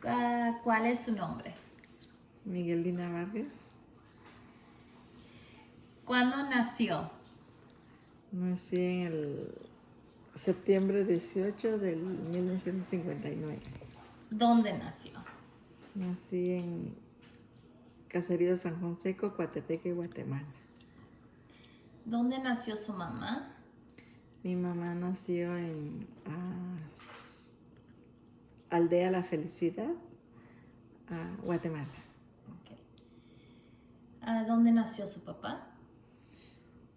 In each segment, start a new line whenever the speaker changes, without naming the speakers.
¿Cuál es su nombre?
Miguelina Vargas.
¿Cuándo nació?
Nací en el septiembre 18 del 1959.
¿Dónde nació?
Nací en Caserío San Juan Seco, Coatepeque, Guatemala.
¿Dónde nació su mamá?
Mi mamá nació en Aldea La Felicidad, Guatemala.
Okay. ¿Dónde nació su papá?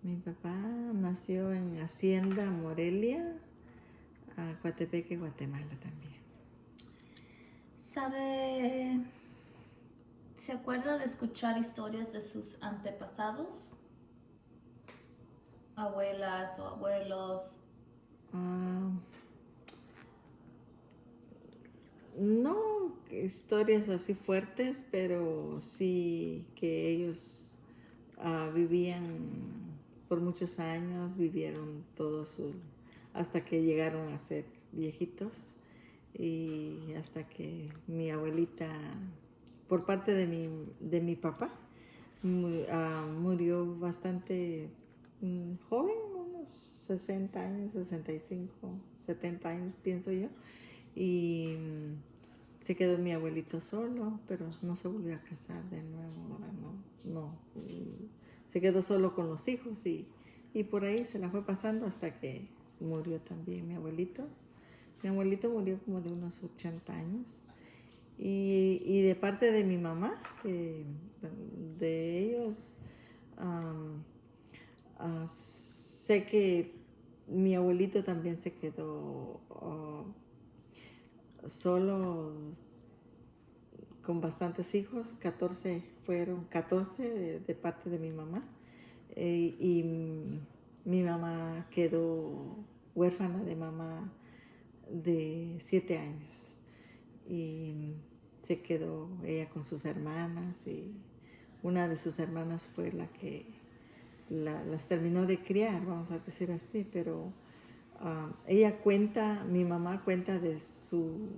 Mi papá nació en Hacienda Morelia, Coatepeque, Guatemala también.
¿Se acuerda de escuchar historias de sus antepasados? Abuelas o abuelos.
Ah, no historias así fuertes, pero sí que ellos vivían por muchos años, vivieron hasta que llegaron a ser viejitos y hasta que mi abuelita, por parte de mi papá, murió bastante joven, unos 60 años, 65, 70 años pienso yo, y se quedó mi abuelito solo, pero no se volvió a casar de nuevo, no, se quedó solo con los hijos y por ahí se la fue pasando hasta que murió también mi abuelito. Mi abuelito murió como de unos 80 años. Y de parte de mi mamá, que de ellos, sé que mi abuelito también se quedó solo con bastantes hijos, 14 fueron 14 de parte de mi mamá. Y mi mamá quedó huérfana de mamá de 7 años. Y se quedó ella con sus hermanas y una de sus hermanas fue la que las terminó de criar, vamos a decir así, pero ella cuenta, mi mamá cuenta de su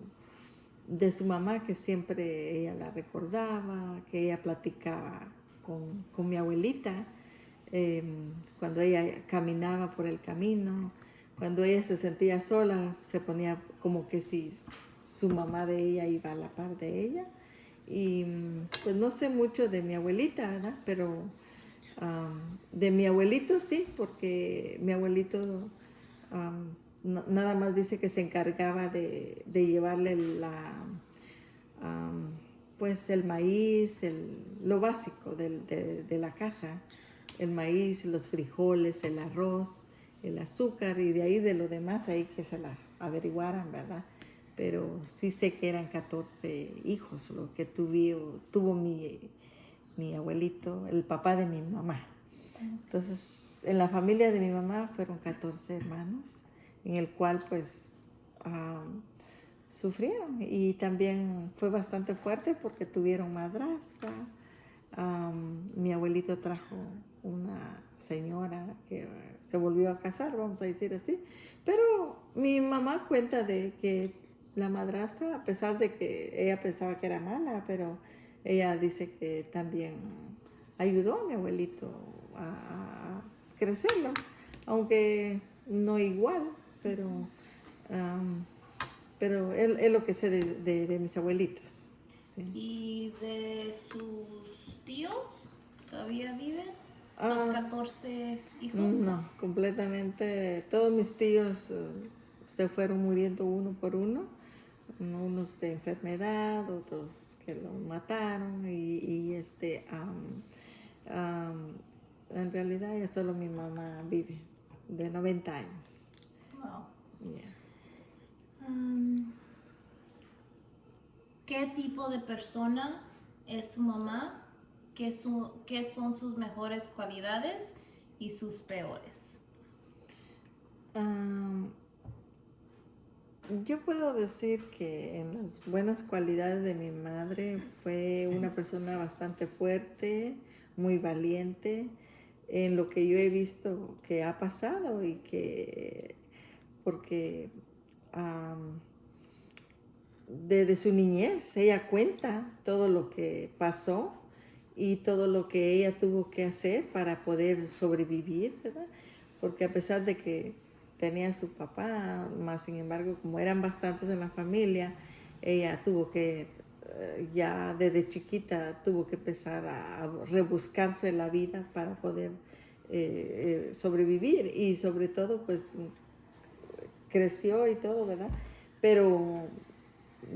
mamá, que siempre ella la recordaba, que ella platicaba con mi abuelita cuando ella caminaba por el camino, cuando ella se sentía sola, se ponía como que si su mamá de ella iba a la par de ella. Y pues no sé mucho de mi abuelita, ¿verdad? Pero de mi abuelito sí, porque mi abuelito nada más dice que se encargaba de llevarle pues el maíz, lo básico de la casa, el maíz, los frijoles, el arroz, el azúcar y de ahí de lo demás ahí que se la averiguaran, ¿verdad? Pero sí sé que eran 14 hijos lo que tuvo mi abuelito, el papá de mi mamá. Entonces, en la familia de mi mamá fueron 14 hermanos, en el cual pues sufrieron y también fue bastante fuerte porque tuvieron madrastra. Mi abuelito trajo una señora que se volvió a casar, vamos a decir así, pero mi mamá cuenta de que la madrastra, a pesar de que ella pensaba que era mala, pero ella dice que también ayudó a mi abuelito a crecerlos, aunque no igual, pero um, es lo que sé de mis abuelitos. Sí.
¿Y de sus tíos? ¿Todavía viven? ¿Los
Ah,
14 hijos?
no, completamente. Todos mis tíos se fueron muriendo uno por uno, unos de enfermedad, otros que lo mataron en realidad ya solo mi mamá vive, de 90 años.
Wow.
Yeah.
¿Qué tipo de persona es su mamá? ¿Qué son sus mejores cualidades y sus peores?
Um, Yo puedo decir que en las buenas cualidades de mi madre fue una persona bastante fuerte, muy valiente, en lo que yo he visto que ha pasado y que porque desde su niñez. Ella cuenta todo lo que pasó y todo lo que ella tuvo que hacer para poder sobrevivir, ¿verdad? Porque a pesar de que tenía a su papá, más sin embargo, como eran bastantes en la familia, ella tuvo que, ya desde chiquita, tuvo que empezar a rebuscarse la vida para poder sobrevivir y sobre todo, pues, creció y todo, ¿verdad? Pero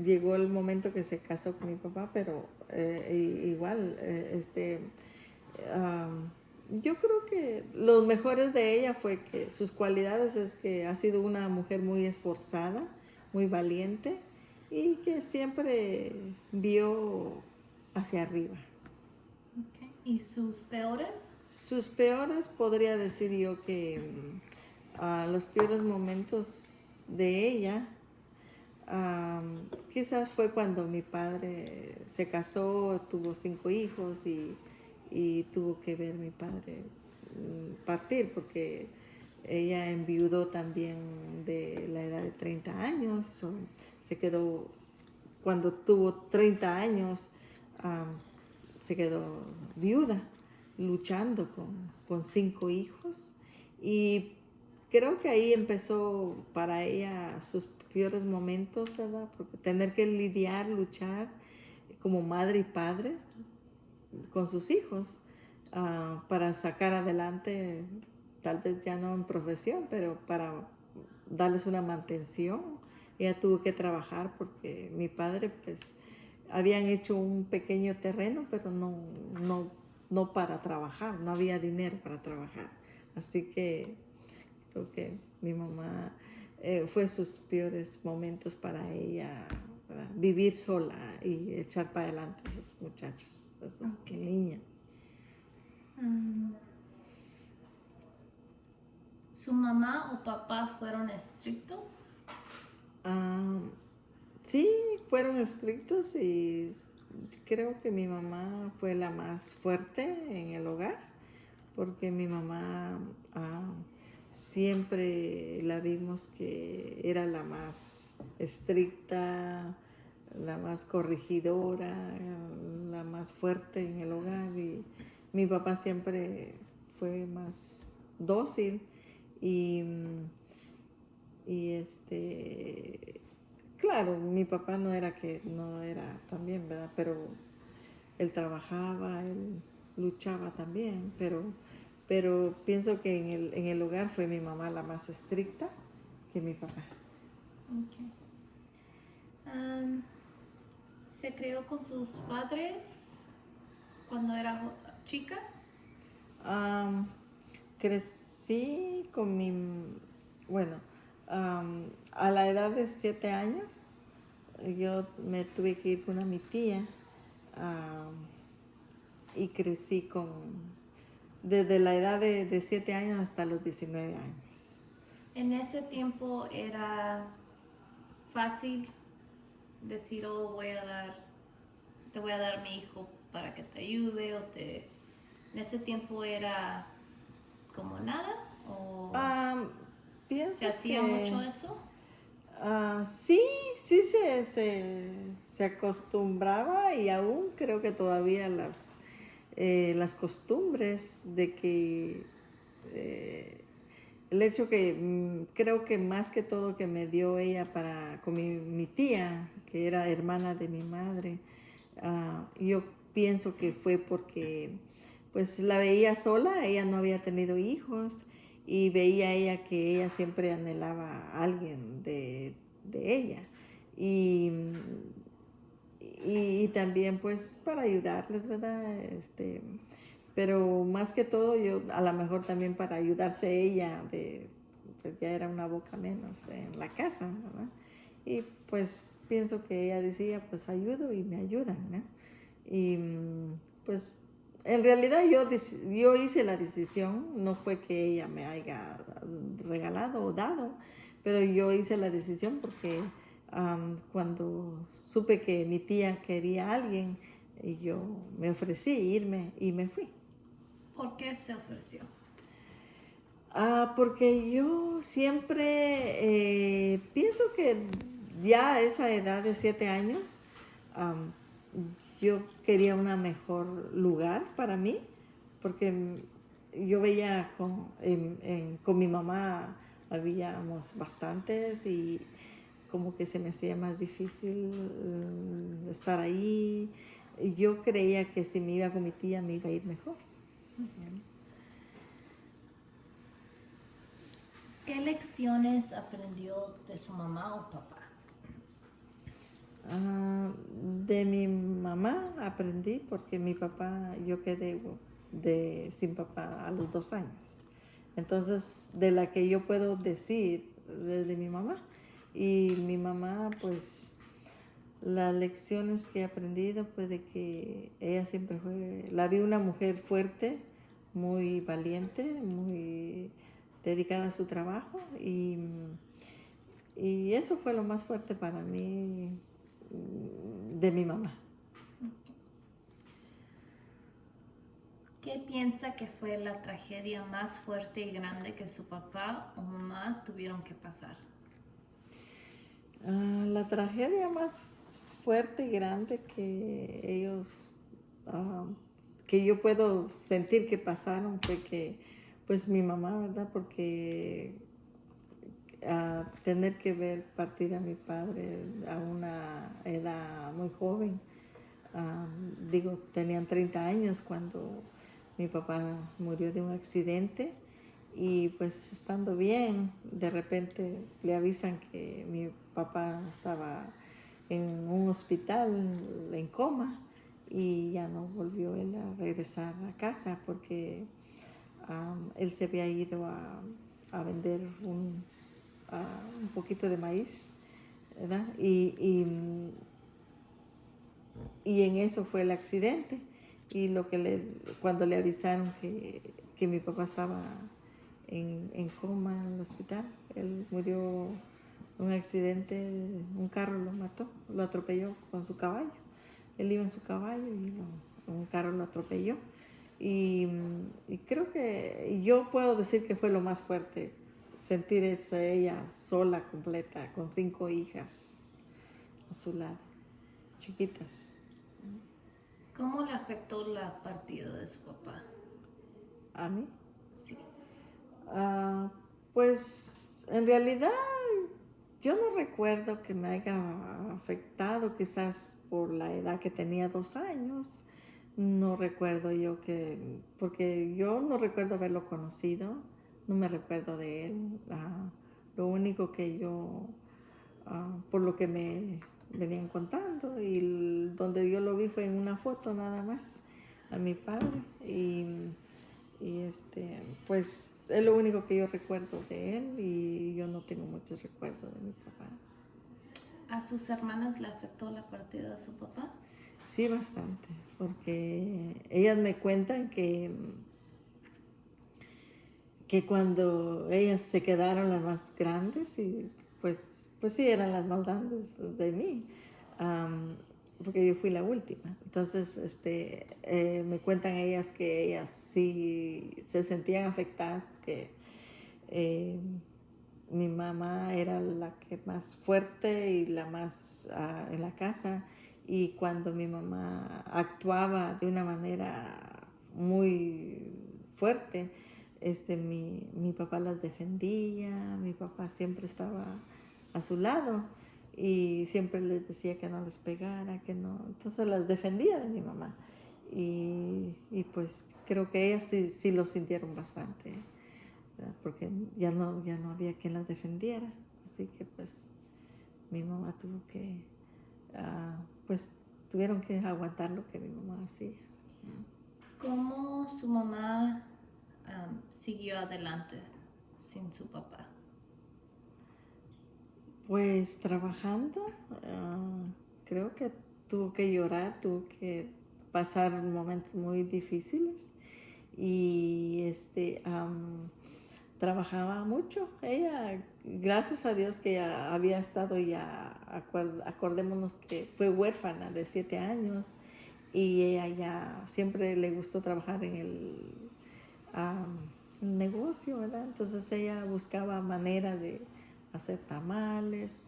llegó el momento que se casó con mi papá, pero igual, yo creo que los mejores de ella fue que sus cualidades es que ha sido una mujer muy esforzada, muy valiente y que siempre vio hacia arriba.
Okay. ¿Y sus peores?
Sus peores, podría decir yo que los peores momentos de ella, quizás fue cuando mi padre se casó, tuvo 5 hijos y tuvo que ver mi padre partir porque ella enviudó también de la edad de 30 años, se quedó, cuando tuvo 30 años, se quedó viuda, luchando con 5 hijos y creo que ahí empezó para ella sus peores momentos, ¿verdad? Porque tener que lidiar, luchar como madre y padre con sus hijos para sacar adelante, tal vez ya no en profesión, pero para darles una mantención. Ella tuvo que trabajar porque mi padre, pues, habían hecho un pequeño terreno, pero no para trabajar, no había dinero para trabajar. Así que creo que mi mamá fue sus peores momentos para ella, ¿verdad? Vivir sola y echar para adelante a esos muchachos, a esas
Okay.
niñas.
¿Su mamá o papá fueron estrictos?
Sí, fueron estrictos y creo que mi mamá fue la más fuerte en el hogar, porque mi mamá siempre la vimos que era la más estricta, la más corregidora, la más fuerte en el hogar y mi papá siempre fue más dócil y, claro, mi papá no era también, ¿verdad? Pero él trabajaba, él luchaba también, pero pienso que en el hogar fue mi mamá la más estricta que mi papá.
Okay. ¿Se crió con sus padres cuando era chica?
Um, Crecí con bueno, a la edad de 7 años, yo me tuve que ir con mi tía y crecí desde la edad de 7 años hasta los 19 años.
En ese tiempo era fácil decir, oh, te voy a dar mi hijo para que te ayude, en ese tiempo era como nada, o
Pienso
se hacía mucho eso.
Sí, sí se acostumbraba y aún creo que todavía las costumbres de que el hecho que creo que más que todo que me dio ella con mi tía, que era hermana de mi madre, yo pienso que fue porque pues la veía sola, ella no había tenido hijos y veía ella que ella siempre anhelaba a alguien de ella y, y también pues para ayudarles, ¿verdad? Pero más que todo yo a lo mejor también para ayudarse ella, pues ya era una boca menos en la casa, ¿verdad? Y pues pienso que ella decía pues ayudo y me ayudan, ¿no? Y pues en realidad yo hice la decisión, no fue que ella me haya regalado o dado, pero yo hice la decisión porque cuando supe que mi tía quería a alguien, y yo me ofrecí irme y me fui.
¿Por qué se ofreció?
Porque yo siempre pienso que ya a esa edad de 7 años, am, yo quería un mejor lugar para mí, porque yo veía con mi mamá, habíamos bastantes y como que se me hacía más difícil estar ahí. Y yo creía que si me iba con mi tía me iba a ir mejor.
¿Qué lecciones aprendió de su mamá o papá?
Ah, de mi mamá aprendí porque mi papá, yo quedé sin papá a los 2 años. Entonces, de la que yo puedo decir desde mi mamá. Y mi mamá, pues, las lecciones que he aprendido, pues, de que ella siempre la vi una mujer fuerte, muy valiente, muy dedicada a su trabajo y eso fue lo más fuerte para mí de mi mamá.
¿Qué piensa que fue la tragedia más fuerte y grande que su papá o mamá tuvieron que pasar?
La tragedia más fuerte y grande que ellos, ah, que yo puedo sentir que pasaron fue que, pues mi mamá, ¿verdad? Porque tener que ver partir a mi padre a una edad muy joven, digo, tenían 30 años cuando mi papá murió de un accidente y pues estando bien, de repente le avisan que mi papá estaba en un hospital en coma y ya no volvió él a regresar a casa porque él se había ido a vender un poquito de maíz, ¿verdad? Y en eso fue el accidente. Y cuando le avisaron que mi papá estaba en coma en el hospital, él murió en un accidente, un carro lo mató, lo atropelló con su caballo. Él iba en su caballo y un carro lo atropelló. Y creo que yo puedo decir que fue lo más fuerte, sentir ella sola, completa, con 5 hijas a su lado, chiquitas.
¿Cómo le afectó la partida de su papá?
¿A mí?
Sí.
Ah, pues en realidad yo no recuerdo que me haya afectado, quizás por la edad que tenía, 2 años. No recuerdo yo porque yo no recuerdo haberlo conocido, no me recuerdo de él. Lo único que por lo que me venían contando y donde yo lo vi fue en una foto nada más a mi padre y pues es lo único que yo recuerdo de él y yo no tengo muchos recuerdos de mi papá.
¿A sus hermanas le afectó la partida de su papá?
Sí, bastante, porque ellas me cuentan que cuando ellas se quedaron las más grandes y pues sí eran las más grandes de mí, porque yo fui la última. Entonces, me cuentan ellas que ellas sí se sentían afectadas, que mi mamá era la que más fuerte y la más en la casa y cuando mi mamá actuaba de una manera muy fuerte, mi papá las defendía, mi papá siempre estaba a su lado y siempre les decía que no les pegara, que no, entonces las defendía de mi mamá y pues creo que ellas sí lo sintieron bastante, ¿verdad? Porque ya no había quien las defendiera, así que pues mi mamá pues tuvieron que aguantar lo que mi mamá hacía.
¿Cómo su mamá siguió adelante sin su papá?
Pues trabajando, creo que tuvo que llorar, tuvo que pasar momentos muy difíciles y trabajaba mucho. Ella, gracias a Dios que ya había estado ya, acordémonos que fue huérfana de 7 años y ella ya siempre le gustó trabajar en el negocio, ¿verdad? Entonces ella buscaba manera de hacer tamales,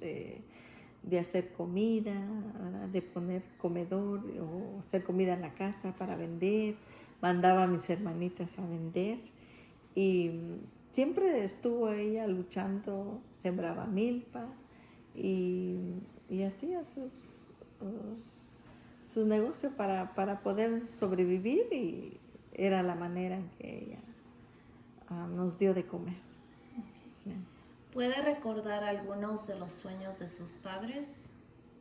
de hacer comida, ¿verdad? De poner comedor o hacer comida en la casa para vender. Mandaba a mis hermanitas a vender y siempre estuvo ella luchando, sembraba milpa y, y hacía sus negocios para poder sobrevivir y era la manera en que ella nos dio de comer. Sí.
¿Puede recordar algunos de los sueños de sus padres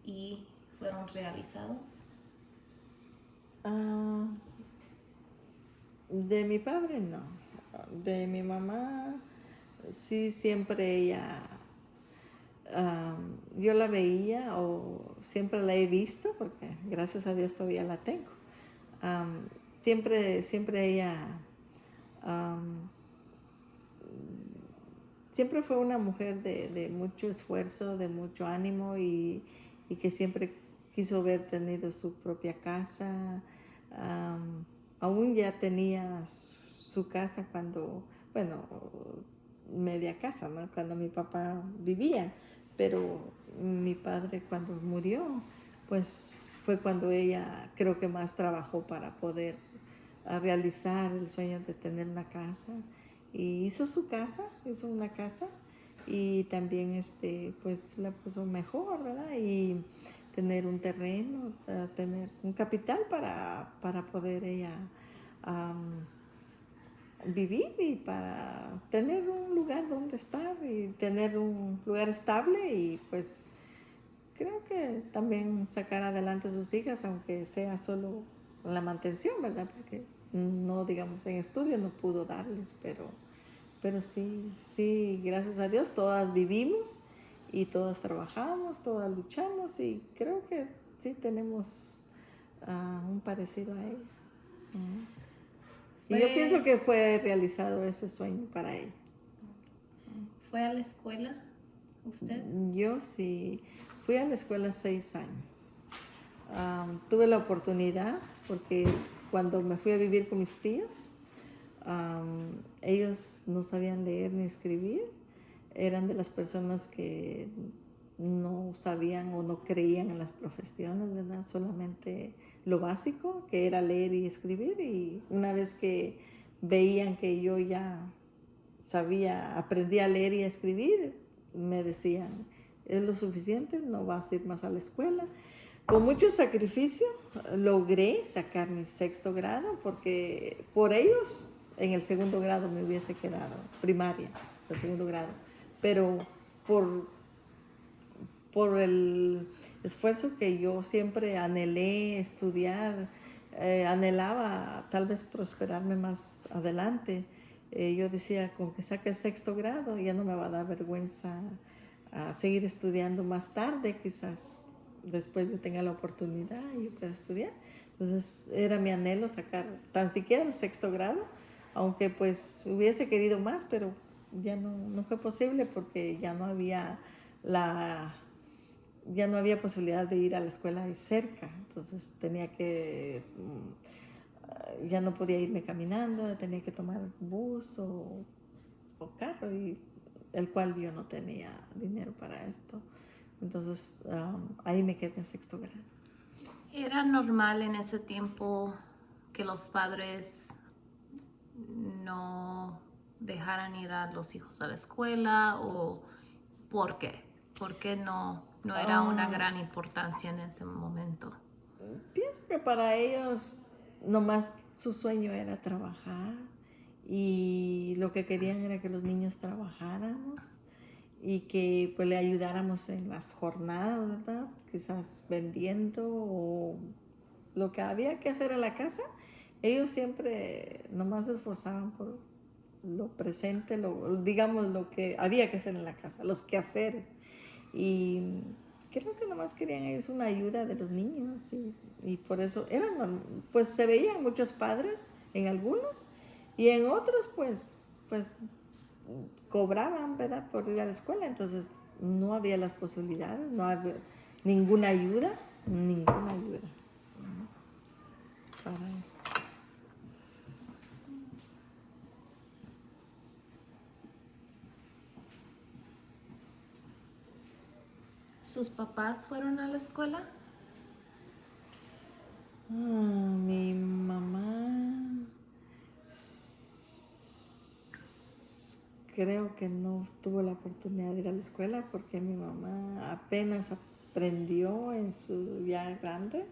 y fueron realizados?
De mi padre no. De mi mamá sí, siempre ella, yo la veía o siempre la he visto porque gracias a Dios todavía la tengo. Siempre ella, siempre fue una mujer de mucho esfuerzo, de mucho ánimo y que siempre quiso haber tenido su propia casa. Aún ya tenía su casa cuando, bueno, media casa, ¿no? Cuando mi papá vivía, pero mi padre cuando murió, pues fue cuando ella creo que más trabajó para poder realizar el sueño de tener una casa y hizo su casa, hizo una casa y también pues la puso mejor, ¿verdad? Y tener un terreno, tener un capital para poder ella vivir y para tener un lugar donde estar y tener un lugar estable y pues creo que también sacar adelante a sus hijas, aunque sea solo la mantención, ¿verdad? Porque no, digamos, en estudio no pudo darles, pero sí, gracias a Dios, todas vivimos y todas trabajamos, todas luchamos y creo que sí tenemos un parecido a ella. Y yo pienso que fue realizado ese sueño para ella.
¿Fue a la escuela usted?
Yo sí, fui a la escuela 6 años. Tuve la oportunidad porque cuando me fui a vivir con mis tíos, ellos no sabían leer ni escribir, eran de las personas que no sabían o no creían en las profesiones, ¿verdad? Solamente lo básico, que era leer y escribir, y una vez que veían que yo ya sabía, aprendí a leer y a escribir, me decían, es lo suficiente, no vas a ir más a la escuela. Con mucho sacrificio logré sacar mi 6º grado porque por ellos en el 2º grado me hubiese quedado, primaria, el 2º grado, pero por el esfuerzo que yo siempre anhelé estudiar, anhelaba tal vez prosperarme más adelante. Yo decía, con que saque el 6º grado ya no me va a dar vergüenza a seguir estudiando más tarde, quizás después yo tenga la oportunidad y yo pueda estudiar. Entonces era mi anhelo sacar tan siquiera el 6º grado, aunque pues hubiese querido más, pero ya no fue posible porque ya no había posibilidad de ir a la escuela ahí cerca, entonces ya no podía irme caminando, tenía que tomar bus o carro, y el cual yo no tenía dinero para esto. Entonces ahí me quedé en 6º grado.
¿Era normal en ese tiempo que los padres no dejaran ir a los hijos a la escuela o por qué? ¿Por qué no era una gran importancia en ese momento?
Pienso que para ellos nomás su sueño era trabajar y lo que querían era que los niños trabajáramos y que pues le ayudáramos en las jornadas, ¿verdad? Quizás vendiendo o lo que había que hacer en la casa. Ellos siempre nomás se esforzaban por lo presente, digamos lo que había que hacer en la casa, los quehaceres. Y creo que nomás querían ellos una ayuda de los niños y por eso pues se veían muchos padres en algunos y en otros pues cobraban, ¿verdad? Por ir a la escuela, entonces no había las posibilidades, no había ninguna ayuda para eso.
sus papás fueron a la escuela?
Mi mamá creo que no tuvo la oportunidad de ir a la escuela porque mi mamá apenas aprendió en su ya grande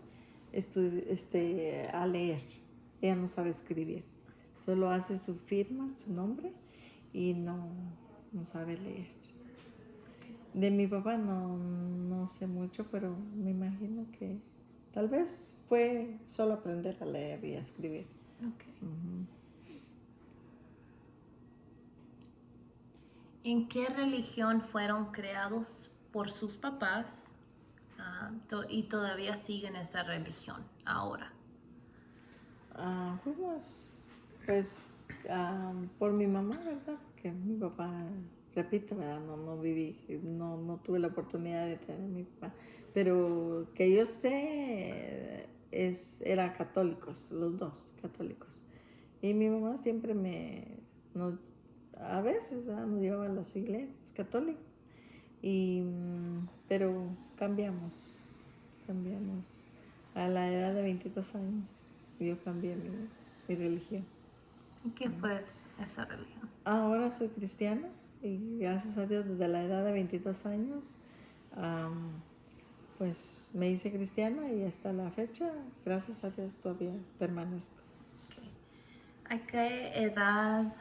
a leer. Ella no sabe escribir, solo hace su firma, su nombre y no sabe leer. De mi papá no sé mucho, pero me imagino que tal vez fue solo aprender a leer y a escribir.
Okay.
Ujú.
¿En qué religión fueron creados por sus papás y todavía siguen esa religión ahora?
Fuimos, pues, por mi mamá, ¿verdad? Que mi papá, repito, ¿verdad? No viví, no tuve la oportunidad de tener a mi papá. Pero que yo sé, era católicos, los dos católicos. Y mi mamá siempre nos, a veces, ¿verdad? Nos llevaba a las iglesias católicas. Pero cambiamos. A la edad de 22 años yo cambié mi religión.
¿Y qué fue esa religión?
Ahora soy cristiana y gracias a Dios desde la edad de 22 años pues me hice cristiana y hasta la fecha, gracias a Dios, todavía permanezco.
¿A qué edad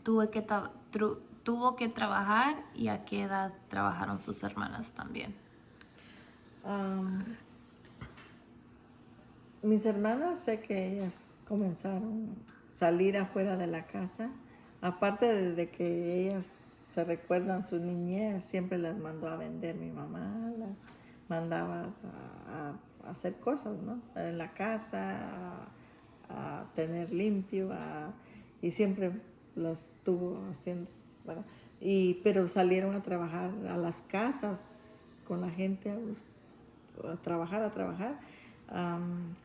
tuvo que trabajar y a qué edad trabajaron sus hermanas también?
Mis hermanas, sé que ellas comenzaron a salir afuera de la casa, aparte de que ellas se recuerdan su niñez, siempre las mandó a vender mi mamá, las mandaba a hacer cosas, ¿no? En la casa, a tener limpio, y siempre las estuvo haciendo, ¿verdad? Pero salieron a trabajar a las casas con la gente, a trabajar,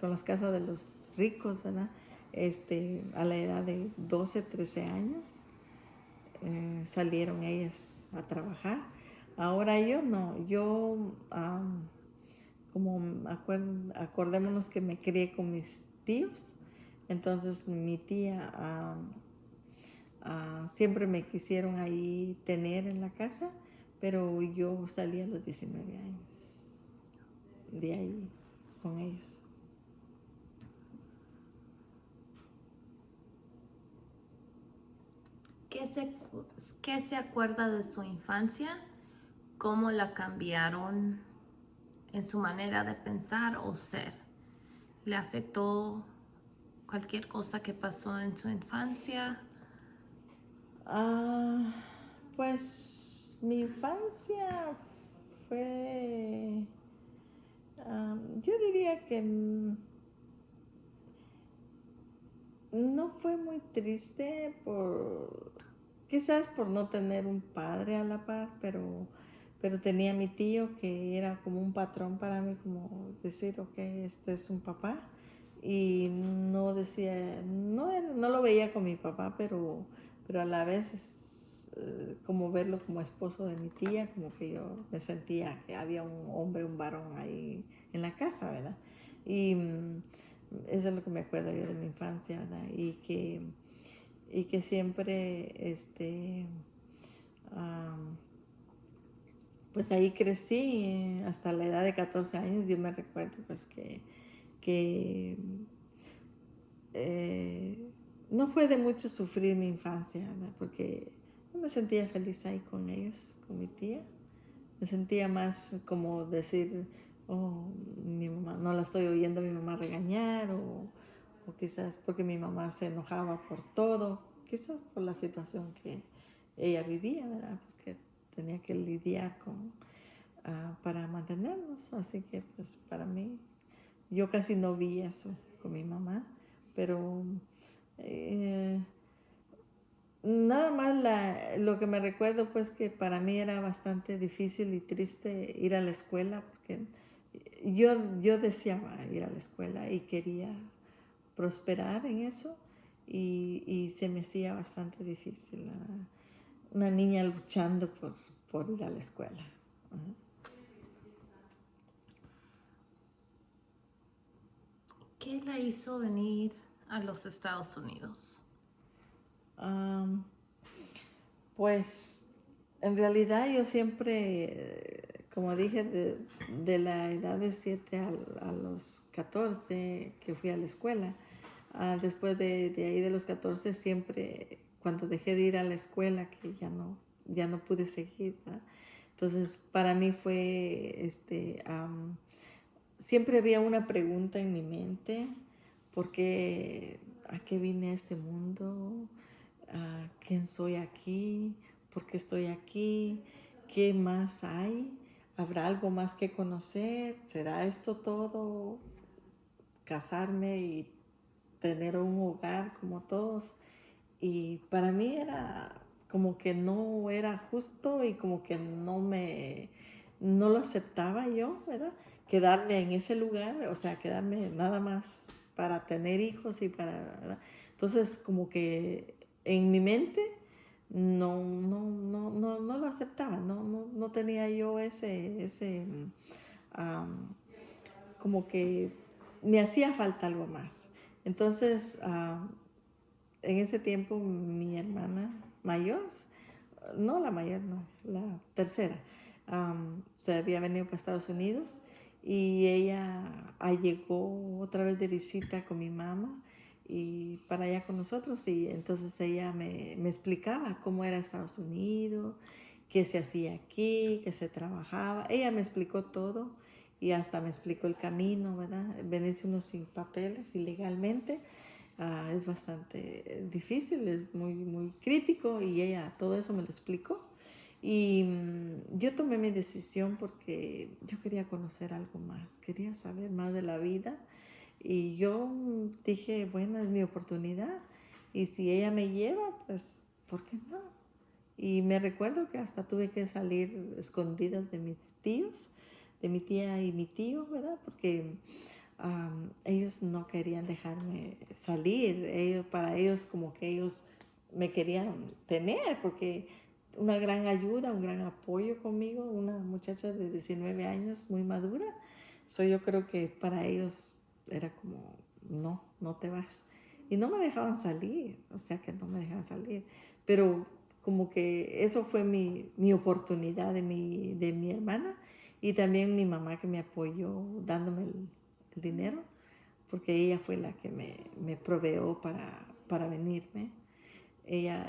con las casas de los ricos, ¿verdad? A la edad de 12, 13 años salieron ellas a trabajar. Ahora yo no, como acordémonos que me crié con mis tíos, entonces mi tía siempre me quisieron ahí tener en la casa, pero yo salí a los 19 años de ahí con ellos.
¿Qué se acuerda de su infancia? ¿Cómo la cambiaron en su manera de pensar o ser? ¿Le afectó cualquier cosa que pasó en su infancia?
Pues mi infancia fue, yo diría que no fue muy triste quizás por no tener un padre a la par, pero tenía mi tío que era como un patrón para mí, como decir, ok, este es un papá. Y no decía, no lo veía con mi papá, pero a la vez como verlo como esposo de mi tía, como que yo me sentía que había un hombre, un varón ahí en la casa, ¿verdad? Y eso es lo que me acuerdo yo de mi infancia, ¿verdad? Y que siempre, pues ahí crecí hasta la edad de 14 años. Yo me recuerdo pues que no fue de mucho sufrir mi infancia, ¿verdad? Porque yo me sentía feliz ahí con ellos, con mi tía. Me sentía más como decir, oh, mi mamá, no la estoy oyendo a mi mamá regañar, o quizás porque mi mamá se enojaba por todo, quizás por la situación que ella vivía, ¿verdad? Porque tenía que lidiar para mantenernos. Así que pues para mí, yo casi no vi eso con mi mamá, pero eh, nada más lo que me recuerdo pues que para mí era bastante difícil y triste ir a la escuela porque yo deseaba ir a la escuela y quería prosperar en eso y se me hacía bastante difícil. Una niña luchando por ir a la escuela.
¿Qué la hizo venir a los Estados Unidos?
Am, pues en realidad yo siempre, como dije, de la edad de 7 a los 14 que fui a la escuela, después de ahí de los 14 siempre, cuando dejé de ir a la escuela, que ya no pude seguir, ¿verdad? Entonces para mí fue, siempre había una pregunta en mi mente, ¿por qué, a qué vine a este mundo? ¿Quién soy aquí? ¿Por qué estoy aquí? ¿Qué más hay? ¿Habrá algo más que conocer? ¿Será esto todo? ¿Casarme y tener un hogar como todos? Y para mí era como que no era justo y como que no lo aceptaba yo, ¿verdad? Quedarme en ese lugar, o sea, quedarme nada más para tener hijos y para, ¿verdad? Entonces, como que en mi mente no lo aceptaba, no tenía yo am, como que me hacía falta algo más. Entonces, en ese tiempo mi hermana mayor, no la mayor, no, la tercera, se había venido para Estados Unidos y ella llegó otra vez de visita con mi mamá y para allá con nosotros y entonces ella me explicaba cómo era Estados Unidos, qué se hacía aquí, qué se trabajaba. Ella me explicó todo y hasta me explicó el camino, ¿verdad? Venirse uno sin papeles ilegalmente. Es bastante difícil, es muy crítico y ella todo eso me lo explicó. Y yo tomé mi decisión porque yo quería conocer algo más, quería saber más de la vida y yo dije, bueno, es mi oportunidad y si ella me lleva, pues, ¿por qué no? Y me recuerdo que hasta tuve que salir escondidas de mis tíos, de mi tía y mi tío, ¿verdad? Porque ellos no querían dejarme salir. Para ellos como que ellos me querían tener porque una gran ayuda, un gran apoyo conmigo, una muchacha de 19 años muy madura. Yo creo que para ellos era como, no te vas. Y no me dejaban salir, o sea que no me dejaban salir. Pero como que eso fue mi oportunidad de mi hermana y también mi mamá que me apoyó dándome el dinero, porque ella fue la que me proveó para venirme. Ella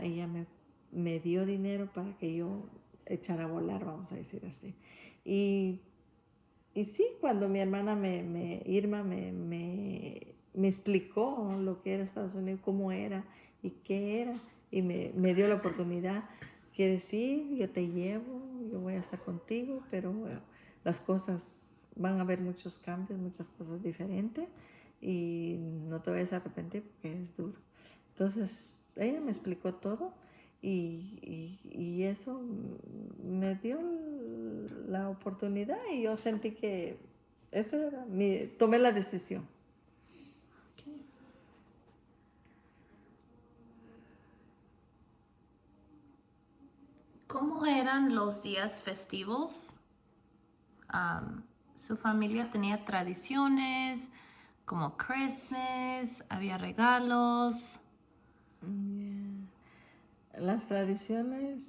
me dio dinero para que yo echara a volar, vamos a decir así. Y, y sí, cuando mi hermana Irma me explicó lo que era Estados Unidos, cómo era y qué era, y me dio la oportunidad, que decir, yo te llevo, yo voy a estar contigo, pero las cosas, van a haber muchos cambios, muchas cosas diferentes, y no te vayas a arrepentir porque es duro. Entonces, ella me explicó todo y eso me dio la oportunidad y yo sentí que esa era tomé la decisión.
Okay. ¿Cómo eran los días festivos? Um, ¿Su familia tenía tradiciones como Christmas? ¿Había regalos?
Yeah. Las tradiciones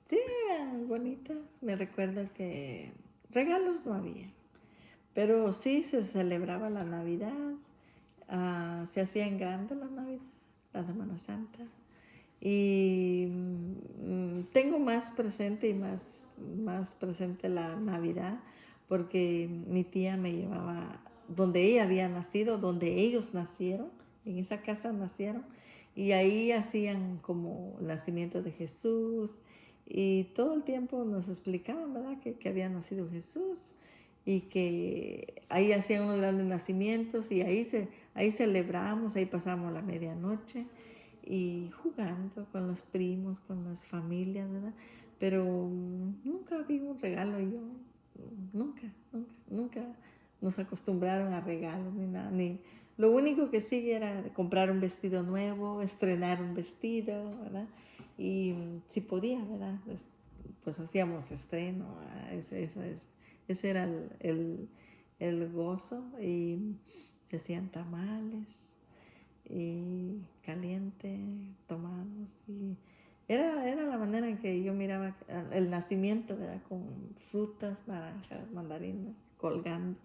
sí eran bonitas. Me recuerdo que regalos no había, pero sí se celebraba la Navidad. Se hacía en grande la Navidad, la Semana Santa. Y tengo más presente y más presente la Navidad porque mi tía me llevaba donde ella había nacido, donde ellos nacieron, en esa casa nacieron, y ahí hacían como el nacimiento de Jesús y todo el tiempo nos explicaban, ¿verdad? Que había nacido Jesús y que ahí hacían unos grandes nacimientos y ahí celebramos, ahí pasamos la medianoche y jugando con los primos, con las familias, ¿verdad? Pero nunca vi un regalo yo, nunca nos acostumbraron a regalos ni nada, ni lo único que sí era comprar un vestido nuevo, estrenar un vestido, ¿verdad? Y si podía, ¿verdad? Pues hacíamos estreno, ese era el gozo y se hacían tamales y caliente, tomamos y era la manera en que yo miraba el nacimiento, ¿verdad? Con frutas, naranjas, mandarinas, colgando.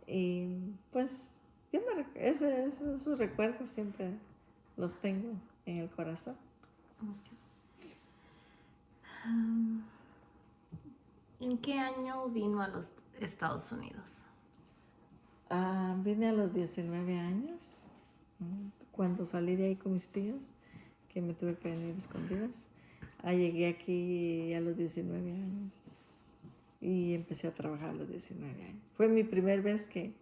Y pues yo esos recuerdos siempre los tengo en el corazón.
Ok. ¿En qué año vino a los Estados Unidos?
Vine a los 19 años, cuando salí de ahí con mis tíos, que me tuve que venir escondidas. Llegué aquí a los 19 años y empecé a trabajar a los 19 años. Fue mi primera vez que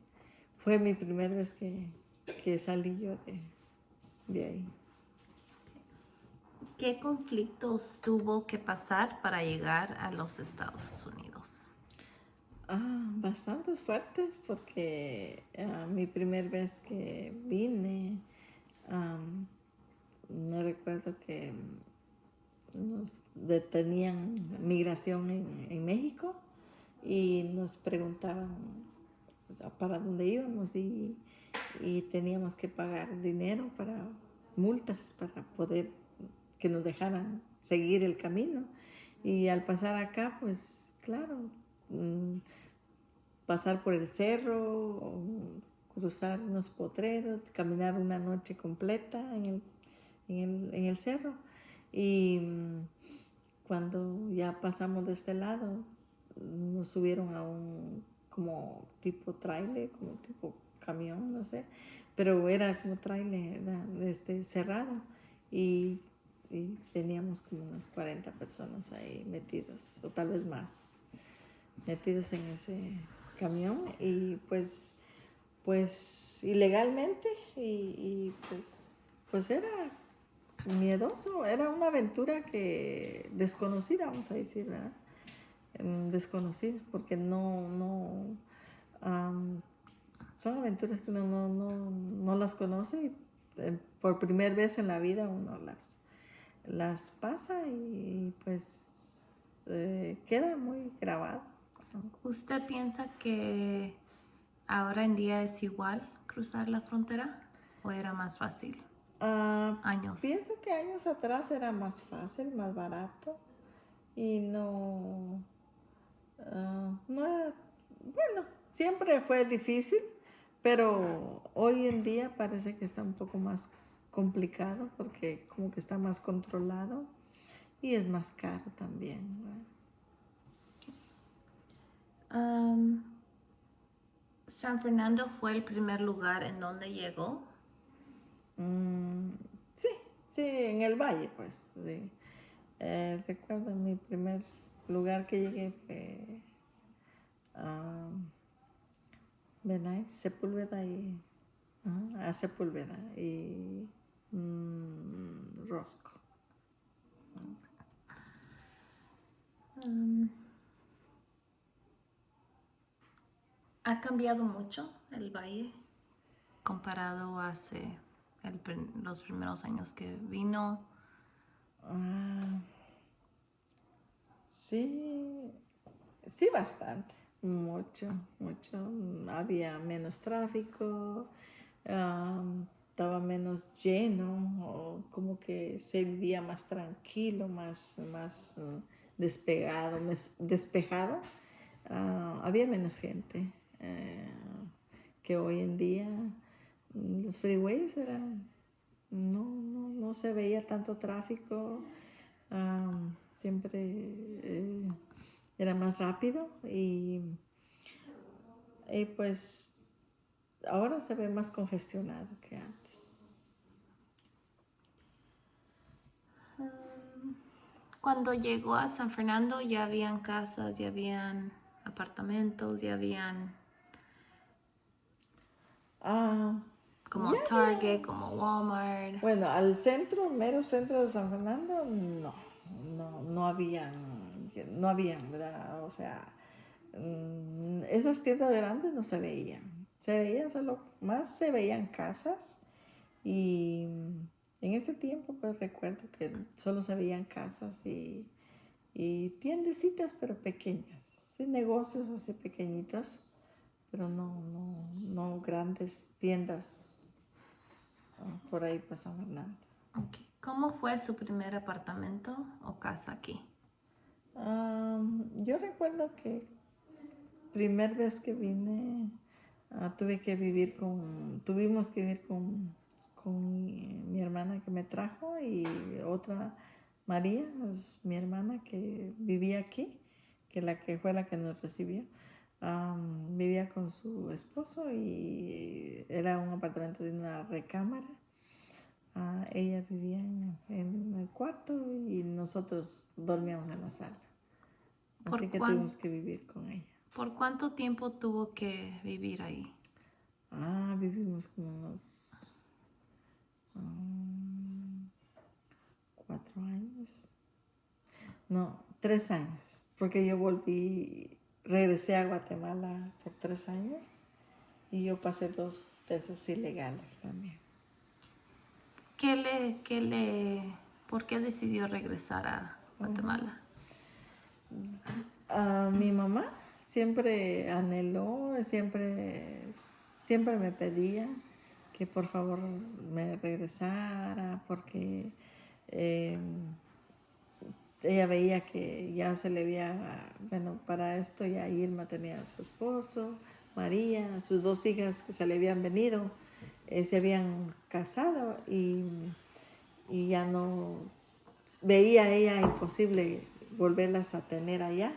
salí yo de ahí.
¿Qué conflictos tuvo que pasar para llegar a los Estados Unidos?
Bastantes fuertes porque mi primera vez que vine, me recuerdo que nos detenían migración en México y nos preguntaban para dónde íbamos y teníamos que pagar dinero para multas para poder que nos dejaran seguir el camino. Y al pasar acá, pues claro, mm, pasar por el cerro, cruzar unos potreros, caminar una noche completa en el cerro. Y cuando ya pasamos de este lado, nos subieron a un como tipo trailer, como tipo camión, no sé, pero era como trailer, era, cerrado y teníamos como unas 40 personas ahí metidos, o tal vez más, metidos en ese camión y pues ilegalmente y pues era miedoso, era una aventura que desconocida, vamos a decir, ¿verdad? Desconocida, porque son aventuras que uno no las conoce y por primera vez en la vida uno las pasa y pues queda muy grabado, ¿no?
¿Usted piensa que ahora en día es igual cruzar la frontera o era más fácil? Años.
Pienso que años atrás era más fácil, más barato y no era, bueno, siempre fue difícil, pero hoy en día parece que está un poco más complicado porque como que está más controlado y es más caro también, ¿verdad?
San Fernando fue el primer lugar en donde llegó.
Mm, sí, sí, en el valle, pues. Sí. Recuerdo mi primer lugar que llegué fue a Sepúlveda a Sepúlveda y Rosco.
¿Ha cambiado mucho el valle comparado a hace los primeros años que vino?
Ah, sí, sí, bastante, mucho, mucho. Había menos tráfico, estaba menos lleno, o como que se vivía más tranquilo, más despejado. Había menos gente que hoy en día. Los freeways no se veía tanto tráfico, siempre era más rápido y pues ahora se ve más congestionado que antes.
Cuando llegó a San Fernando ya habían casas, ya habían apartamentos, ya habían como
Ya
Target, como Walmart.
Bueno, al centro, mero centro de San Fernando, no habían, ¿verdad? O sea, esas tiendas grandes no se veían. Se veían solo, más se veían casas y en ese tiempo pues recuerdo que solo se veían casas y tiendecitas pero pequeñas, sí, negocios así pequeñitos pero no grandes tiendas por ahí por San Fernando.
Okay. ¿Cómo fue su primer apartamento o casa aquí?
Yo recuerdo que primer vez que vine tuvimos que vivir con mi hermana que me trajo y otra María, es mi hermana que vivía aquí, que fue la que nos recibió. Vivía con su esposo y era un apartamento de una recámara. Ella vivía en el cuarto y nosotros dormíamos en la sala. Así que tuvimos que vivir con ella.
¿Por cuánto tiempo tuvo que vivir ahí?
Vivimos como unos 4 años. No, 3 años. Porque yo regresé a Guatemala por 3 años y yo pasé 2 veces ilegales también.
¿Por qué decidió regresar a Guatemala?
Mi mamá siempre anheló, siempre me pedía que por favor me regresara porque ella veía que ya se le había, bueno, para esto ya Irma tenía a su esposo, María, sus 2 hijas que se le habían venido, se habían casado y ya no, veía ella imposible volverlas a tener allá.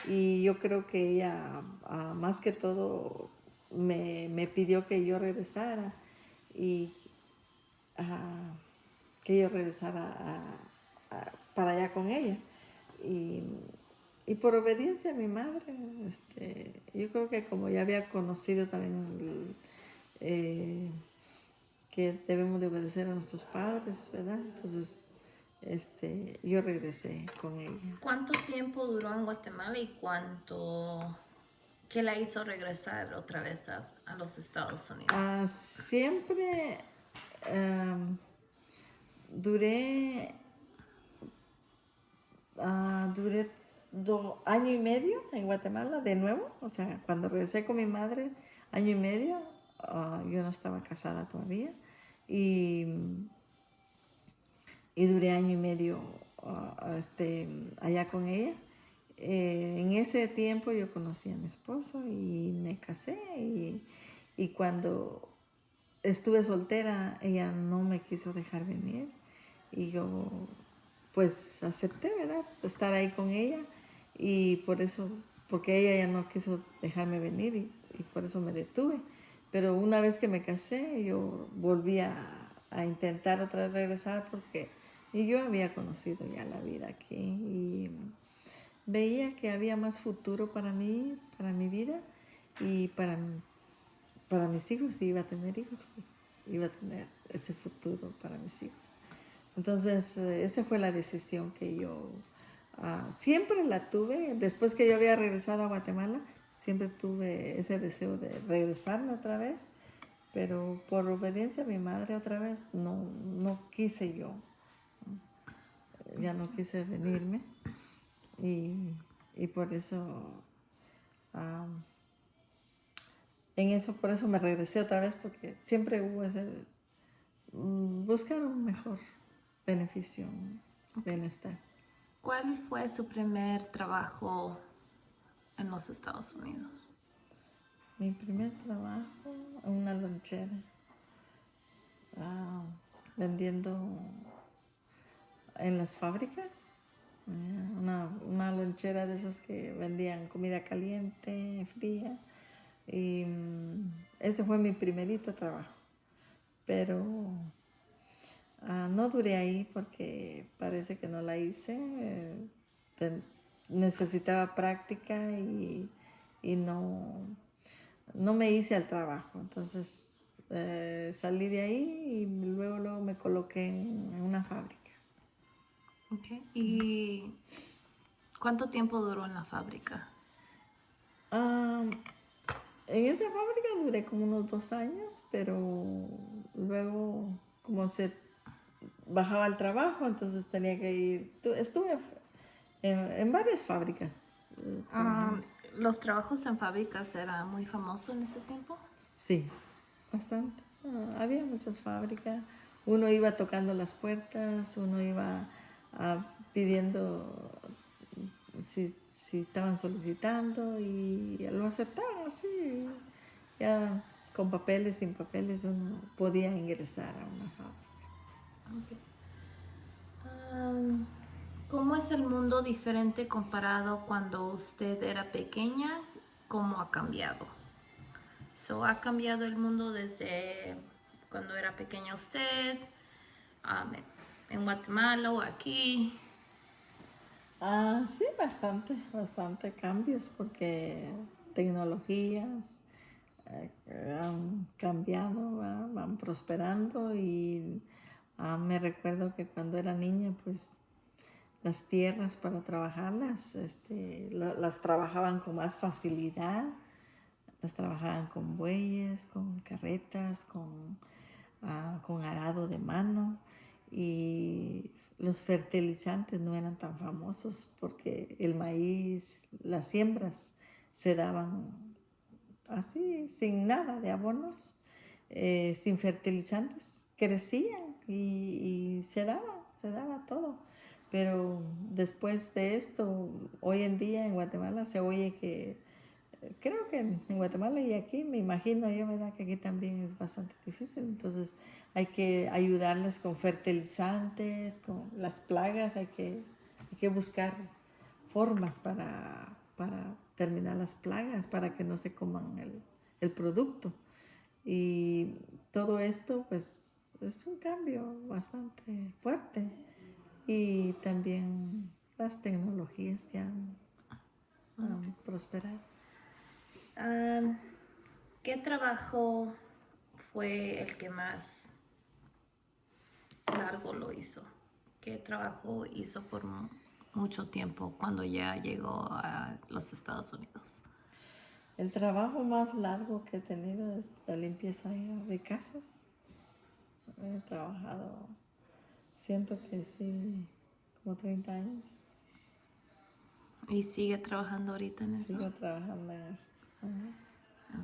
Y yo creo que ella, más que todo, me pidió que yo regresara y que yo regresara para allá con ella. Y por obediencia a mi madre, yo creo que como ya había conocido también que debemos de obedecer a nuestros padres, ¿verdad? Entonces, yo regresé con ella.
¿Cuánto tiempo duró en Guatemala y qué la hizo regresar otra vez a los Estados Unidos?
Siempre duré 1 año y medio en Guatemala de nuevo, o sea, cuando regresé con mi madre, 1 año y medio, yo no estaba casada todavía y duré 1 año y medio allá con ella. En ese tiempo yo conocí a mi esposo y me casé y cuando estuve soltera ella no me quiso dejar venir y yo pues acepté, ¿verdad? Estar ahí con ella y porque ella ya no quiso dejarme venir y por eso me detuve. Pero una vez que me casé, yo volví a intentar otra vez regresar porque yo había conocido ya la vida aquí y veía que había más futuro para mí, para mi vida y para mis hijos. Si iba a tener hijos, pues iba a tener ese futuro para mis hijos. Entonces, esa fue la decisión que yo siempre la tuve. Después que yo había regresado a Guatemala, siempre tuve ese deseo de regresarme otra vez, pero por obediencia a mi madre otra vez, no quise yo. Ya no quise venirme y por eso, por eso me regresé otra vez, porque siempre hubo ese, buscar un mejor beneficio, bienestar.
¿Cuál fue su primer trabajo en los Estados Unidos?
Mi primer trabajo en una lonchera, vendiendo en las fábricas, una lonchera de esas que vendían comida caliente, fría, y ese fue mi primerito trabajo, pero no duré ahí porque parece que no la hice, necesitaba práctica y no me hice al trabajo, entonces salí de ahí y luego me coloqué en una fábrica.
Okay. ¿Y cuánto tiempo duró en la fábrica?
En esa fábrica duré como unos 2 años, pero luego como se bajaba el trabajo, entonces tenía que ir, estuve en varias fábricas.
¿Los trabajos en fábricas eran muy famosos en ese tiempo?
Sí, bastante. Había muchas fábricas. Uno iba tocando las puertas, uno iba pidiendo si estaban solicitando y lo aceptaban así. Ya con papeles, sin papeles, uno podía ingresar a una fábrica.
Ok. ¿Cómo es el mundo diferente comparado cuando usted era pequeña? ¿Cómo ha cambiado? ¿Ha cambiado el mundo desde cuando era pequeña usted, um, en Guatemala o aquí?
Sí, bastante cambios porque tecnologías han cambiado, van prosperando y me recuerdo que cuando era niña, pues las tierras para trabajarlas, las trabajaban con más facilidad, las trabajaban con bueyes, con carretas, con arado de mano y los fertilizantes no eran tan famosos porque el maíz, las siembras se daban así, sin nada de abonos, sin fertilizantes, crecían y se daba todo. Pero después de esto, hoy en día en Guatemala se oye que, creo que en Guatemala y aquí, me imagino yo, ¿verdad? Que aquí también es bastante difícil. Entonces hay que ayudarles con fertilizantes, con las plagas, hay que buscar formas para terminar las plagas, para que no se coman el producto. Y todo esto, pues, es un cambio bastante fuerte. Y también las tecnologías que han prosperado.
¿Qué trabajo fue el que más largo lo hizo? ¿Qué trabajo hizo por mucho tiempo cuando ya llegó a los Estados Unidos?
El trabajo más largo que he tenido es la limpieza de casas. He trabajado, siento que sí, como 30 años.
¿Y sigue trabajando ahorita en eso?
Sigo trabajando en esto.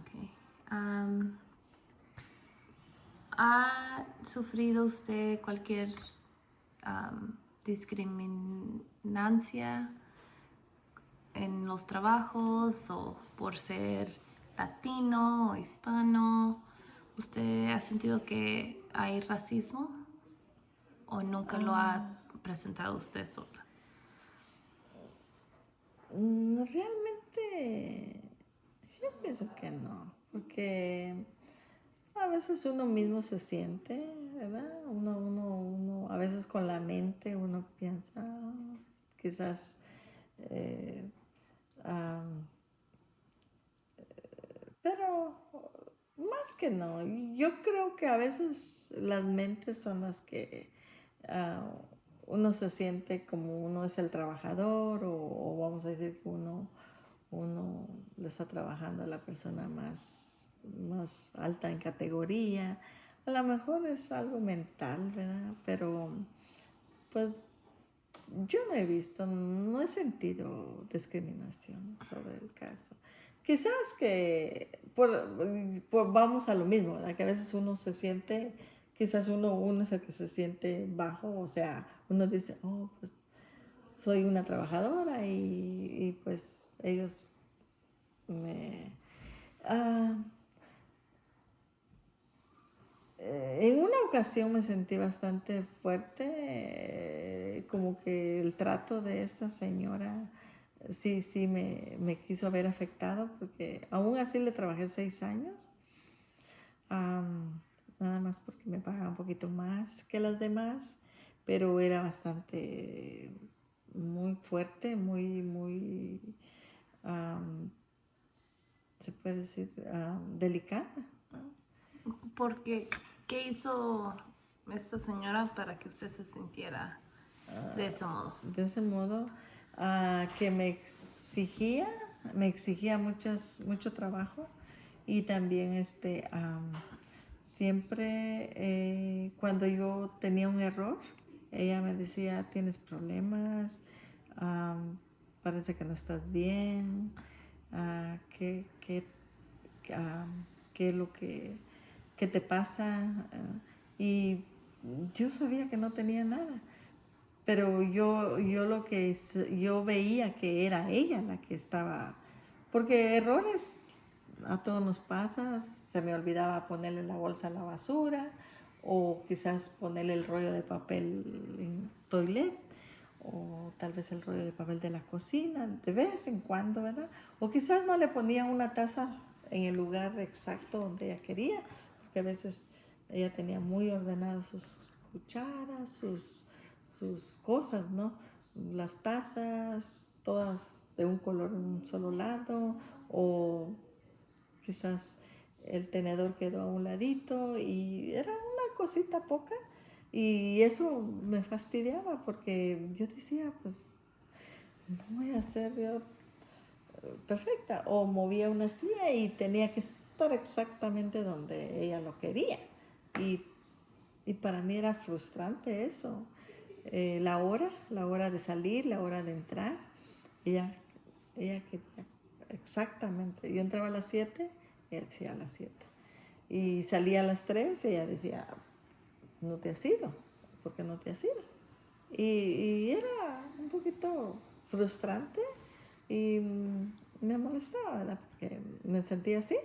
Okay. ¿Ha sufrido usted cualquier discriminancia en los trabajos o por ser latino o hispano? ¿Usted ha sentido que hay racismo o nunca lo ha presentado usted sola?
Realmente, yo pienso que no, porque a veces uno mismo se siente, ¿verdad? A veces con la mente uno piensa, quizás, am, pero más que no, yo creo que a veces las mentes son las que ah, uno se siente como uno es el trabajador o vamos a decir que uno le está trabajando a la persona más alta en categoría. A lo mejor es algo mental, ¿verdad? Pero pues yo no he visto, no he sentido discriminación sobre el caso. Quizás que vamos a lo mismo, ¿verdad? Que a veces uno se siente, quizás uno es el que se siente bajo, o sea, uno dice, oh, pues soy una trabajadora y pues ellos me... ah, en una ocasión me sentí bastante fuerte, como que el trato de esta señora sí me quiso haber afectado, porque aún así le trabajé 6 años, nada más porque me pagaba un poquito más que las demás, pero era bastante, muy fuerte, se puede decir, delicada.
Porque, ¿qué hizo esta señora para que usted se sintiera de ese modo?
De ese modo, que me exigía mucho trabajo y también siempre cuando yo tenía un error, ella me decía, tienes problemas, parece que no estás bien. ¿qué, ah, qué es lo que te pasa? Y yo sabía que no tenía nada, pero yo veía que era ella la que estaba, porque errores a todos nos pasa, se me olvidaba ponerle la bolsa a la basura o quizás ponerle el rollo de papel en toilet o tal vez el rollo de papel de la cocina de vez en cuando, ¿verdad? O quizás no le ponía una taza en el lugar exacto donde ella quería, porque a veces ella tenía muy ordenadas sus cucharas, sus cosas, ¿no? Las tazas, todas de un color en un solo lado, o quizás el tenedor quedó a un ladito y era una cosita poca y eso me fastidiaba porque yo decía, pues no voy a ser yo perfecta, o movía una silla y tenía que estar exactamente donde ella lo quería y, y para mí era frustrante eso. La hora de salir, la hora de entrar, ella, ella quería exactamente. Yo entraba a las 7, ella decía a las 7. Y salía a las 3, ella decía, no te has ido, ¿por qué no te has ido? Y era un poquito frustrante y me molestaba, ¿verdad? Porque me sentía así,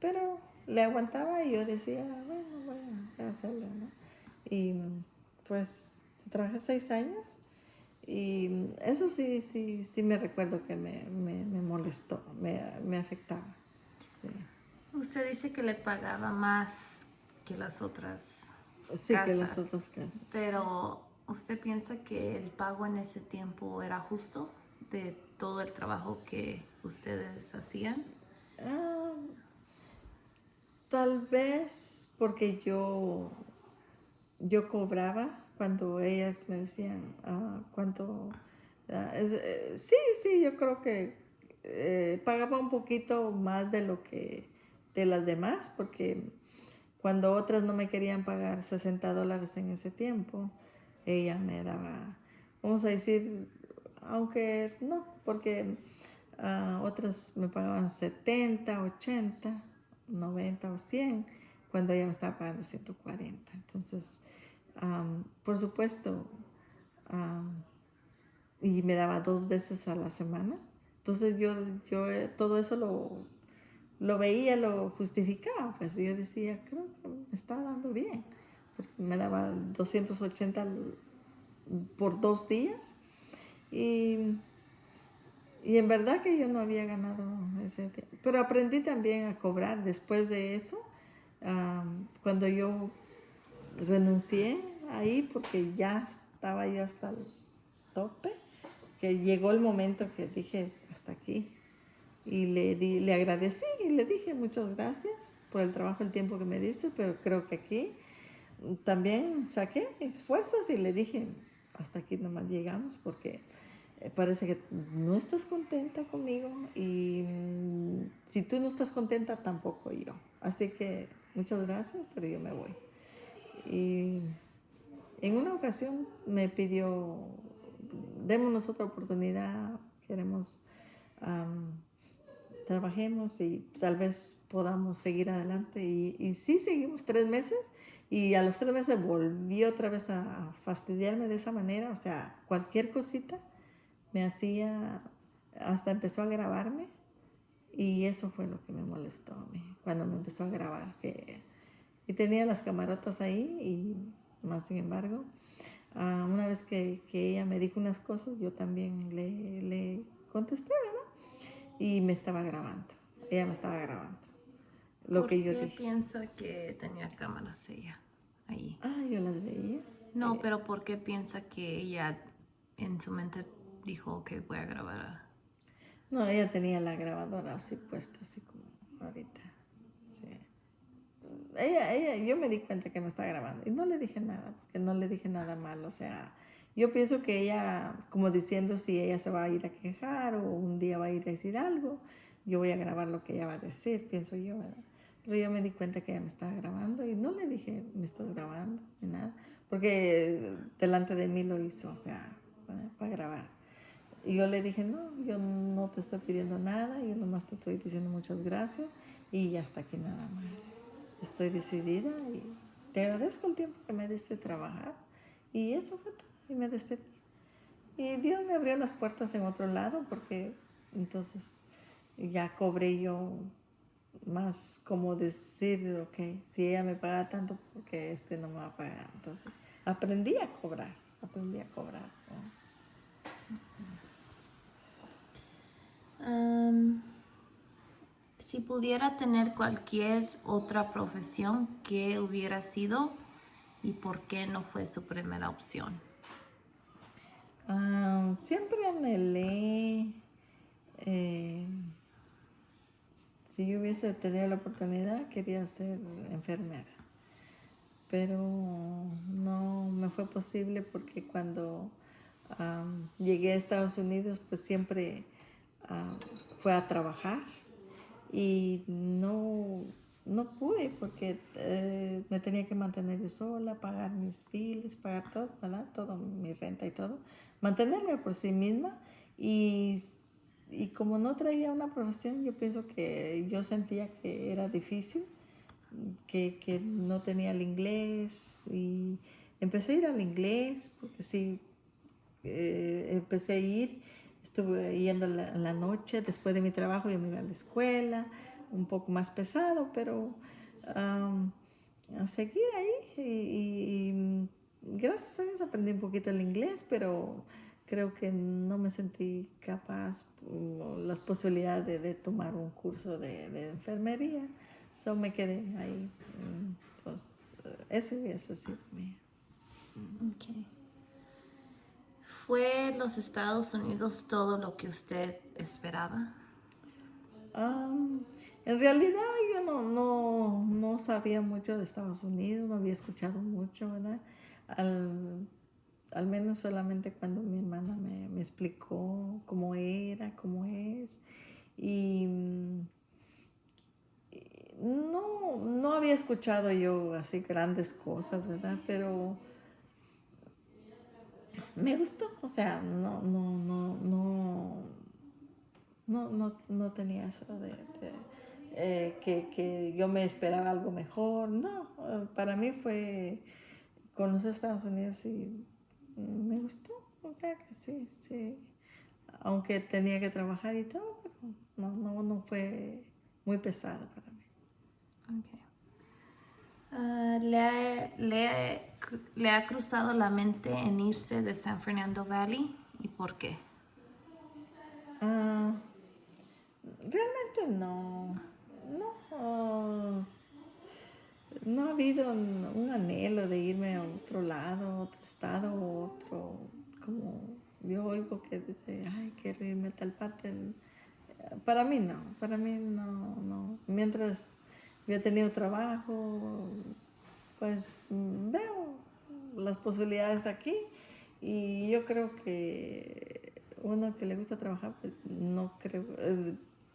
pero le aguantaba y yo decía, bueno, voy a hacerlo, ¿no? Y pues trabajé 6 años y eso sí me recuerdo que me molestó, me afectaba. Sí.
Usted dice que le pagaba más que las otras
Sí, que los
casas,
otros casos.
pero ¿usted piensa que el pago en ese tiempo era justo de todo el trabajo que ustedes hacían?
Ah, tal vez porque yo cobraba cuando ellas me decían cuánto. Sí, yo creo que pagaba un poquito más de lo que de las demás, porque cuando otras no me querían pagar $60 en ese tiempo, ella me daba, vamos a decir, aunque no, porque otras me pagaban 70, 80, 90 o 100, cuando ella me estaba pagando 140. Entonces, por supuesto, am, y me daba 2 veces a la semana. Entonces yo todo eso lo veía, lo justificaba, pues yo decía, creo que me está dando bien, porque me daba 280 por 2 días y, y en verdad que yo no había ganado ese tiempo, pero aprendí también a cobrar después de eso, cuando yo renuncié ahí porque ya estaba yo hasta el tope, que llegó el momento que dije, hasta aquí. Y le agradecí y le dije muchas gracias por el trabajo, el tiempo que me diste, pero creo que aquí también saqué mis fuerzas y le dije, hasta aquí nomás llegamos porque parece que no estás contenta conmigo y si tú no estás contenta tampoco yo. Así que muchas gracias, pero yo me voy. Y en una ocasión me pidió, démonos otra oportunidad, queremos, um, trabajemos y tal vez podamos seguir adelante. Y sí, seguimos 3 meses y a los 3 meses volví otra vez a fastidiarme de esa manera. O sea, cualquier cosita me hacía, hasta empezó a grabarme y eso fue lo que me molestó a mí, cuando me empezó a grabar. Y tenía las camarotas ahí y más sin embargo, una vez que ella me dijo unas cosas, yo también le contesté, ¿verdad? Y me estaba grabando. Ella me estaba grabando. Lo
¿Por
que yo
qué
dije.
piensa que tenía cámaras ella ahí?
Yo las veía.
No, pero ¿por qué piensa que ella en su mente dijo que voy a grabar?
No, ella tenía la grabadora así puesta, así como ahorita. Sí. Yo me di cuenta que me estaba grabando y no le dije nada, porque no le dije nada mal. O sea, yo pienso que ella, como diciendo si ella se va a ir a quejar o un día va a ir a decir algo, yo voy a grabar lo que ella va a decir, pienso yo, ¿verdad? Pero yo me di cuenta que ella me estaba grabando y no le dije, me estás grabando, ni nada, porque delante de mí lo hizo, o sea, para grabar. Y yo le dije, no, yo no te estoy pidiendo nada, yo nomás te estoy diciendo muchas gracias y ya hasta aquí nada más. Estoy decidida y te agradezco el tiempo que me diste de trabajar. Y eso fue todo. Y me despedí. Y Dios me abrió las puertas en otro lado porque entonces ya cobré yo más como decir, ok, si ella me paga tanto, porque este no me va a pagar. Entonces aprendí a cobrar, ¿no?
Si pudiera tener cualquier otra profesión, ¿qué hubiera sido y por qué no fue su primera opción?
Siempre anhelé, eh, si yo hubiese tenido la oportunidad, quería ser enfermera, pero no me fue posible porque cuando llegué a Estados Unidos, pues siempre fue a trabajar y no pude porque me tenía que mantener yo sola, pagar mis biles, pagar todo, ¿verdad? Todo, mi renta y todo, mantenerme por sí misma y, y como no traía una profesión, yo pienso que yo sentía que era difícil, que no tenía el inglés y empecé a ir al inglés porque sí, empecé a ir, estuve yendo en la noche, después de mi trabajo yo me iba a la escuela, un poco más pesado, pero a seguir ahí y gracias a Dios aprendí un poquito el inglés, pero creo que no me sentí capaz o las posibilidades de tomar un curso de enfermería, so me quedé ahí, pues eso hubiese sido mi...
Okay. ¿Fue los Estados Unidos todo lo que usted esperaba?
En realidad yo no sabía mucho de Estados Unidos, no había escuchado mucho, ¿verdad? Al menos solamente cuando mi hermana me explicó cómo era, cómo es. Y no había escuchado yo así grandes cosas, ¿verdad? Pero me gustó, o sea, no tenía eso que yo me esperaba algo mejor. No, para mí fue conocer Estados Unidos y me gustó. O sea que sí, sí. Aunque tenía que trabajar y todo, pero no fue muy pesado para mí.
Okay. ¿Le ha cruzado la mente en irse de San Fernando Valley y por qué?
Ah, realmente no, no ha habido un anhelo de irme a otro lado, a otro estado, otro, como yo oigo que dice, ay, quiero irme a tal parte. Para mí no. Mientras yo he tenido trabajo, pues veo las posibilidades aquí y yo creo que uno que le gusta trabajar, pues no creo,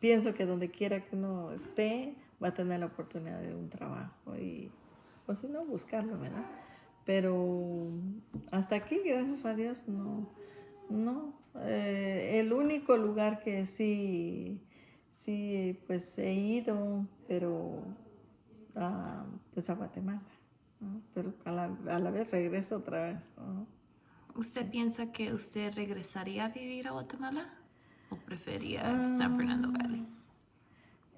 pienso que donde quiera que uno esté va a tener la oportunidad de un trabajo y pues si no, buscarlo, ¿verdad? Pero hasta aquí, gracias a Dios, no. El único lugar que sí, pues he ido, pero pues a Guatemala, ¿no? Pero a la vez regreso otra vez, ¿no?
¿Usted
Sí.
piensa que usted regresaría a vivir a Guatemala o prefería San Fernando Valley?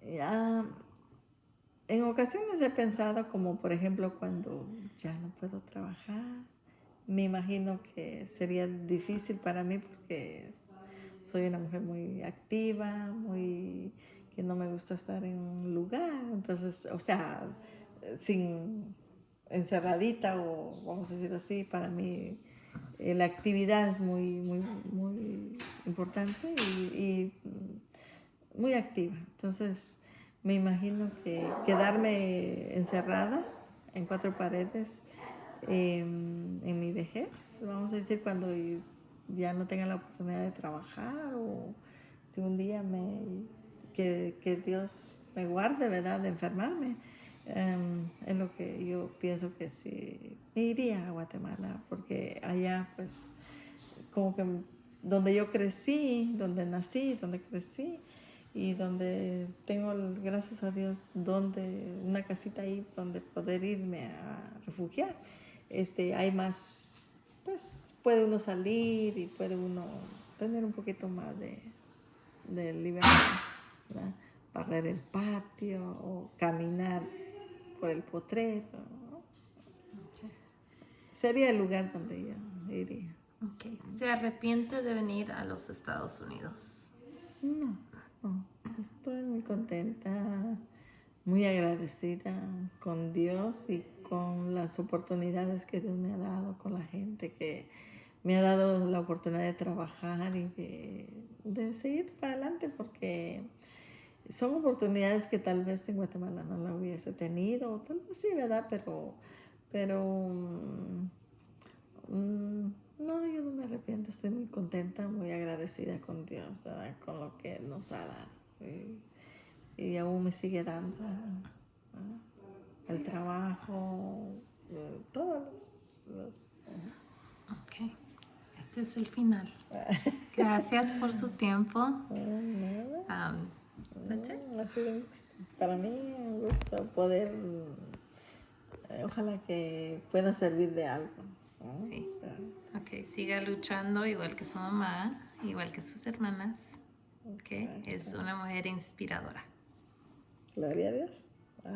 Ah, ya, en ocasiones he pensado como por ejemplo cuando ya no puedo trabajar, me imagino que sería difícil para mí porque soy una mujer muy activa, muy que no me gusta estar en un lugar, entonces, o sea, sin encerradita o vamos a decir así, para mí la actividad es muy importante y muy activa. Entonces, me imagino que quedarme encerrada en cuatro paredes en mi vejez, vamos a decir, cuando ya no tenga la oportunidad de trabajar o si un día que Dios me guarde, ¿verdad?, de enfermarme, es lo que yo pienso que sí, me iría a Guatemala, porque allá pues como que donde yo crecí, donde nací, donde crecí y donde tengo, gracias a Dios, una casita ahí donde poder irme a refugiar. Hay más, pues puede uno salir y puede uno tener un poquito más de libertad, ¿verdad? Barrer el patio o caminar por el potrero, ¿no? Sería el lugar donde yo iría.
Okay. ¿Se arrepiente de venir a los Estados Unidos?
No, no, estoy muy contenta, muy agradecida con Dios y con las oportunidades que Dios me ha dado, con la gente que me ha dado la oportunidad de trabajar y de seguir para adelante, porque son oportunidades que tal vez en Guatemala no la hubiese tenido, o tal vez sí, ¿verdad? No, yo no me arrepiento, estoy muy contenta, muy agradecida con Dios, ¿verdad? Con lo que nos ha dado. Y aún me sigue dando, ¿verdad? El trabajo, todos los
Ok. Este es el final. Gracias por su tiempo.
nada,
That's it.
ha sido un gusto. Para mí un gusto poder, ojalá que pueda servir de algo, ¿no?
Sí. Ok, siga luchando igual que su mamá, igual que sus hermanas. Ok, es
Exacto.
una mujer inspiradora.
Gloria a Dios.